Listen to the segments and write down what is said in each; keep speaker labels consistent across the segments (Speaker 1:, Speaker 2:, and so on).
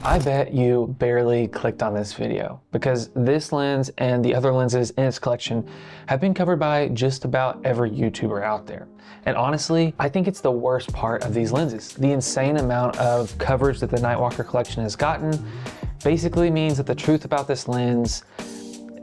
Speaker 1: I bet you barely clicked on this video because this lens and the other lenses in its collection have been covered by just about every YouTuber out there. And honestly, I think it's the worst part of these lenses. The insane amount of coverage that the Nightwalker collection has gotten basically means that the truth about this lens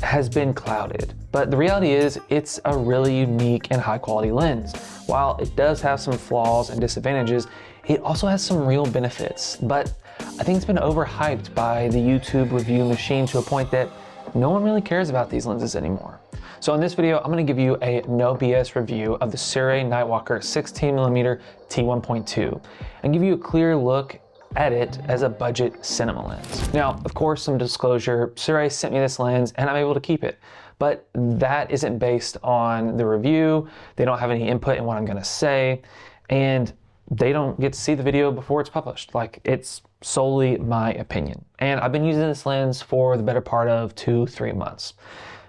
Speaker 1: has been clouded. But the reality is it's a really unique and high quality lens. While it does have some flaws and disadvantages, it also has some real benefits. But I think it's been overhyped by the YouTube review machine to a point that no one really cares about these lenses anymore. So in this video, I'm gonna give you a no BS review of the Sirui Nightwalker 16mm T1.2 and give you a clear look at it as a budget cinema lens. Now, of course, some disclosure, Sirui sent me this lens and I'm able to keep it, but that isn't based on the review. They don't have any input in what I'm gonna say, and they don't get to see the video before it's published. Like, it's solely my opinion. And I've been using this lens for the better part of 2-3 months.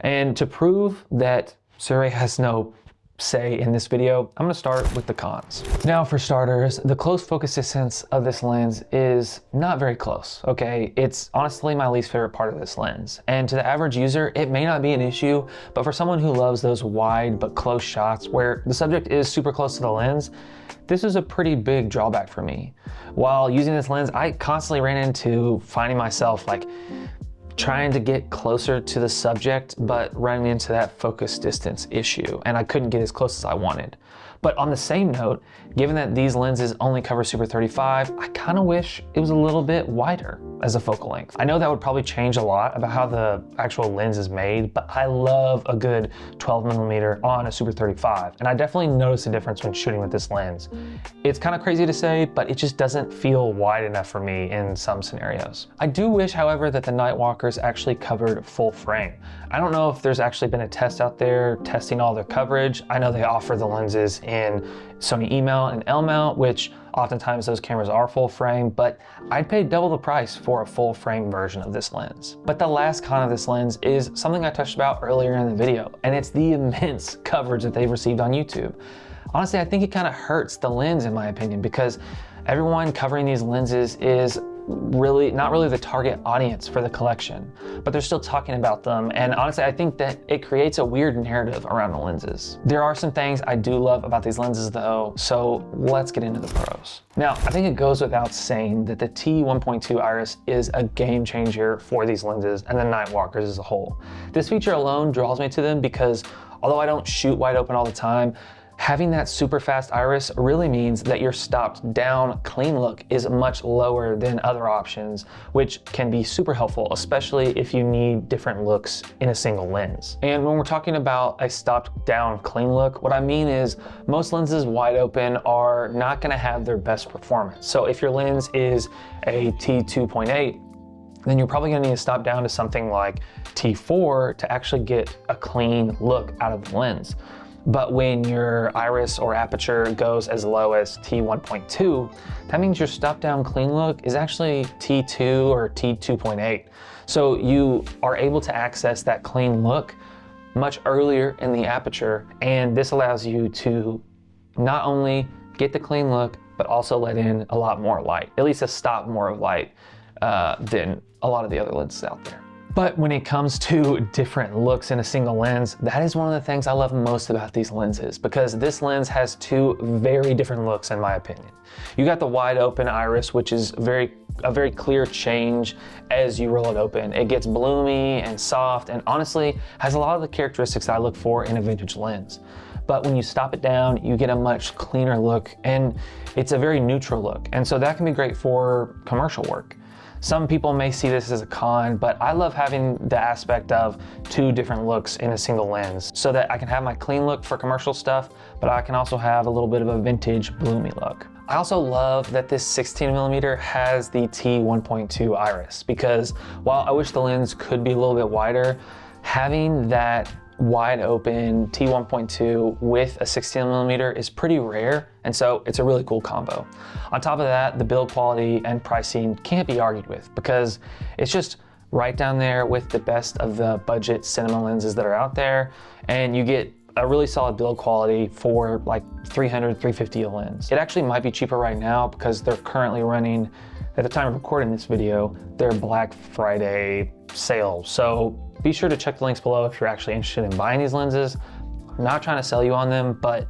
Speaker 1: And to prove that Sirui has no say in this video, I'm gonna start with the cons. Now, for starters, the close focus distance of this lens is not very close, okay? It's honestly my least favorite part of this lens. And to the average user, it may not be an issue, but for someone who loves those wide but close shots where the subject is super close to the lens, this is a pretty big drawback for me. While using this lens, I constantly ran into finding myself like trying to get closer to the subject, but running into that focus distance issue, and I couldn't get as close as I wanted. But on the same note, given that these lenses only cover Super 35, I kind of wish it was a little bit wider as a focal length. I know that would probably change a lot about how the actual lens is made, but I love a good 12mm on a Super 35, and I definitely notice a difference when shooting with this lens. It's kind of crazy to say, but it just doesn't feel wide enough for me in some scenarios. I do wish, however, that the Nightwalkers actually covered full frame. I don't know if there's actually been a test out there testing all their coverage. I know they offer the lenses in Sony E-mount and L-mount, which oftentimes those cameras are full frame, but I'd pay double the price for a full frame version of this lens. But the last con of this lens is something I touched about earlier in the video, and it's the immense coverage that they've received on YouTube. Honestly, I think it kind of hurts the lens in my opinion, because everyone covering these lenses is not really the target audience for the collection, but they're still talking about them. And honestly, I think that it creates a weird narrative around the lenses. There are some things I do love about these lenses though, so let's get into the pros. Now, I think it goes without saying that the T1.2 iris is a game changer for these lenses and the Nightwalkers as a whole. This feature alone draws me to them because although I don't shoot wide open all the time, having that super fast iris really means that your stopped down clean look is much lower than other options, which can be super helpful, especially if you need different looks in a single lens. And when we're talking about a stopped down clean look, what I mean is most lenses wide open are not gonna have their best performance. So if your lens is a T2.8, then you're probably gonna need to stop down to something like T4 to actually get a clean look out of the lens. But when your iris or aperture goes as low as T1.2, that means your stop down clean look is actually T2 or T2.8. So you are able to access that clean look much earlier in the aperture, and this allows you to not only get the clean look, but also let in a lot more light, at least a stop more of light than a lot of the other lenses out there. But when it comes to different looks in a single lens, that is one of the things I love most about these lenses, because this lens has two very different looks in my opinion. You got the wide open iris, which is a very clear change as you roll it open. It gets bloomy and soft, and honestly has a lot of the characteristics I look for in a vintage lens. But when you stop it down, you get a much cleaner look, and it's a very neutral look. And so that can be great for commercial work. Some people may see this as a con, but I love having the aspect of two different looks in a single lens so that I can have my clean look for commercial stuff, but I can also have a little bit of a vintage bloomy look. I also love that this 16mm has the T1.2 iris, because while I wish the lens could be a little bit wider, having that wide open T1.2 with a 16mm is pretty rare, and so it's a really cool combo. On top of that, the build quality and pricing can't be argued with, because it's just right down there with the best of the budget cinema lenses that are out there, and you get a really solid build quality for like $300, $350 a lens. It actually might be cheaper right now because they're currently running at the time of recording this video, their Black Friday sale. So be sure to check the links below if you're actually interested in buying these lenses. I'm not trying to sell you on them, but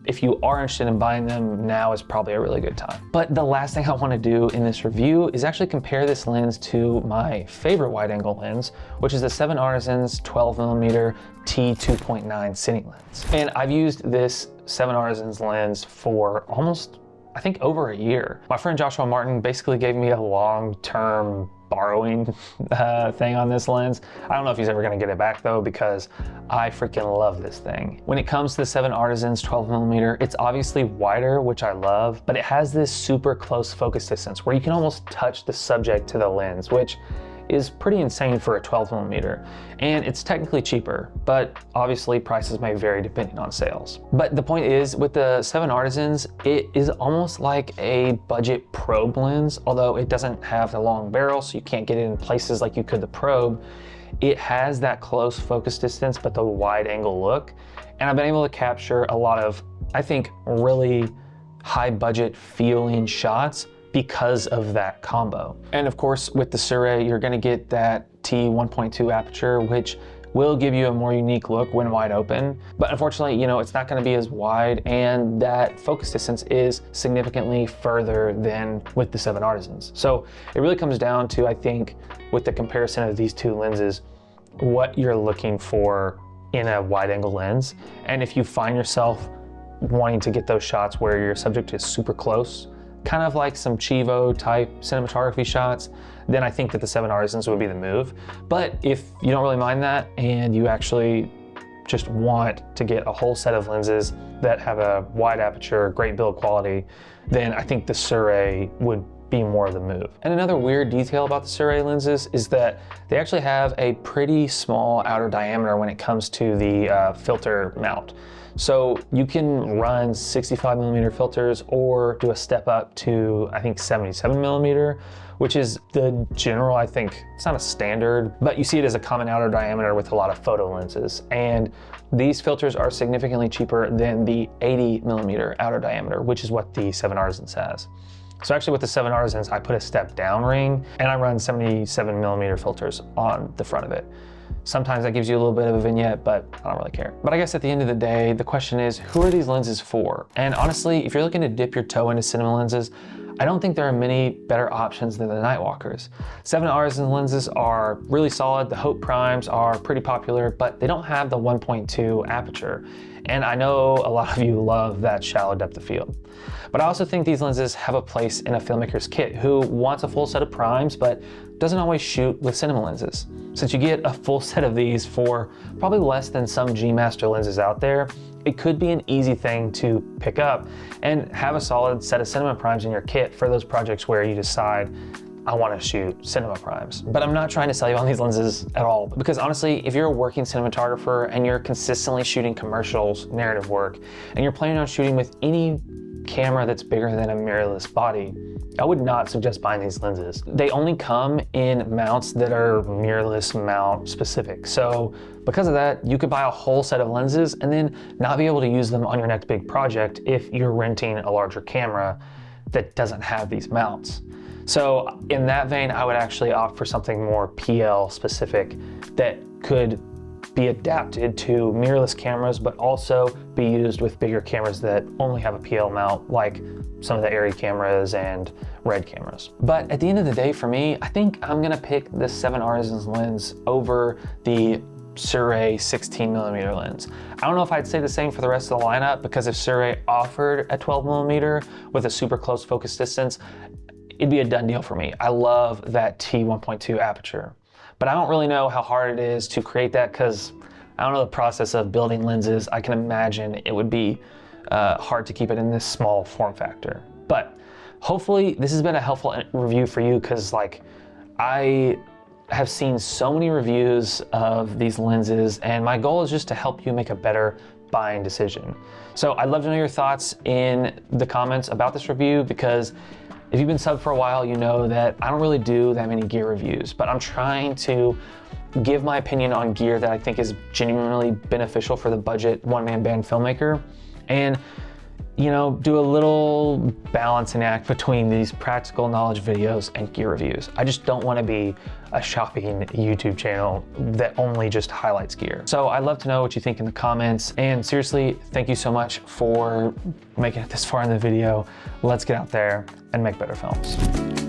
Speaker 1: if you are interested in buying them, now is probably a really good time. But the last thing I want to do in this review is actually compare this lens to my favorite wide angle lens, which is the 7 Artisans 12mm T2.9 cine lens. And I've used this 7 Artisans lens for almost, I think, over a year. My friend Joshua Martin basically gave me a long-term borrowing thing on this lens. I don't know if he's ever gonna get it back though, because I freaking love this thing. When it comes to the 7 Artisans 12mm, it's obviously wider, which I love, but it has this super close focus distance where you can almost touch the subject to the lens, which is pretty insane for a 12mm. And it's technically cheaper, but obviously prices may vary depending on sales. But the point is, with the 7 Artisans, it is almost like a budget probe lens, although it doesn't have the long barrel, so you can't get it in places like you could the probe. It has that close focus distance, but the wide angle look. And I've been able to capture a lot of, I think, really high budget feeling shots because of that combo. And of course, with the Sirui, you're gonna get that T1.2 aperture, which will give you a more unique look when wide open. But unfortunately, you know, it's not gonna be as wide, and that focus distance is significantly further than with the 7 Artisans. So it really comes down to, I think, with the comparison of these two lenses, what you're looking for in a wide angle lens. And if you find yourself wanting to get those shots where your subject is super close, kind of like some Chivo type cinematography shots, then I think that the 7 Artisans would be the move. But if you don't really mind that and you actually just want to get a whole set of lenses that have a wide aperture, great build quality, then I think the Sirui would be more of the move. And another weird detail about the Sirui lenses is that they actually have a pretty small outer diameter when it comes to the filter mount. So you can run 65mm filters or do a step up to, I think, 77mm, which is the general, I think, it's not a standard, but you see it as a common outer diameter with a lot of photo lenses. And these filters are significantly cheaper than the 80mm outer diameter, which is what the 7 Artisans has. So actually with the 7 Artisans, I put a step down ring and I run 77mm filters on the front of it. Sometimes that gives you a little bit of a vignette, but I don't really care. But I guess at the end of the day, the question is, who are these lenses for? And honestly, if you're looking to dip your toe into cinema lenses, I don't think there are many better options than the Nightwalkers. 7 Artisan lenses are really solid. The Hope Primes are pretty popular, but they don't have the 1.2 aperture. And I know a lot of you love that shallow depth of field. But I also think these lenses have a place in a filmmaker's kit who wants a full set of primes, but doesn't always shoot with cinema lenses. Since you get a full set of these for probably less than some G Master lenses out there, it could be an easy thing to pick up and have a solid set of cinema primes in your kit for those projects where you decide, I want to shoot cinema primes. But I'm not trying to sell you on these lenses at all, because honestly, if you're a working cinematographer and you're consistently shooting commercials, narrative work, and you're planning on shooting with any camera that's bigger than a mirrorless body, I would not suggest buying these lenses. They only come in mounts that are mirrorless mount specific. So because of that, you could buy a whole set of lenses and then not be able to use them on your next big project if you're renting a larger camera that doesn't have these mounts. So in that vein, I would actually opt for something more PL specific that could be adapted to mirrorless cameras, but also be used with bigger cameras that only have a PL mount, like some of the Arri cameras and Red cameras. But at the end of the day, for me, I think I'm gonna pick the 7 Artisans lens over the Sirui 16mm lens. I don't know if I'd say the same for the rest of the lineup, because if Sirui offered a 12mm with a super close focus distance, it'd be a done deal for me. I love that T1.2 aperture. But I don't really know how hard it is to create that, because I don't know the process of building lenses. I can imagine it would be hard to keep it in this small form factor. But hopefully this has been a helpful review for you, because like I have seen so many reviews of these lenses, and my goal is just to help you make a better buying decision. So I'd love to know your thoughts in the comments about this review, because if you've been subbed for a while, you know that I don't really do that many gear reviews, but I'm trying to give my opinion on gear that I think is genuinely beneficial for the budget one-man band filmmaker. And you know, do a little balancing act between these practical knowledge videos and gear reviews. I just don't want to be a shopping YouTube channel that only just highlights gear. So I'd love to know what you think in the comments. And seriously, thank you so much for making it this far in the video. Let's get out there and make better films.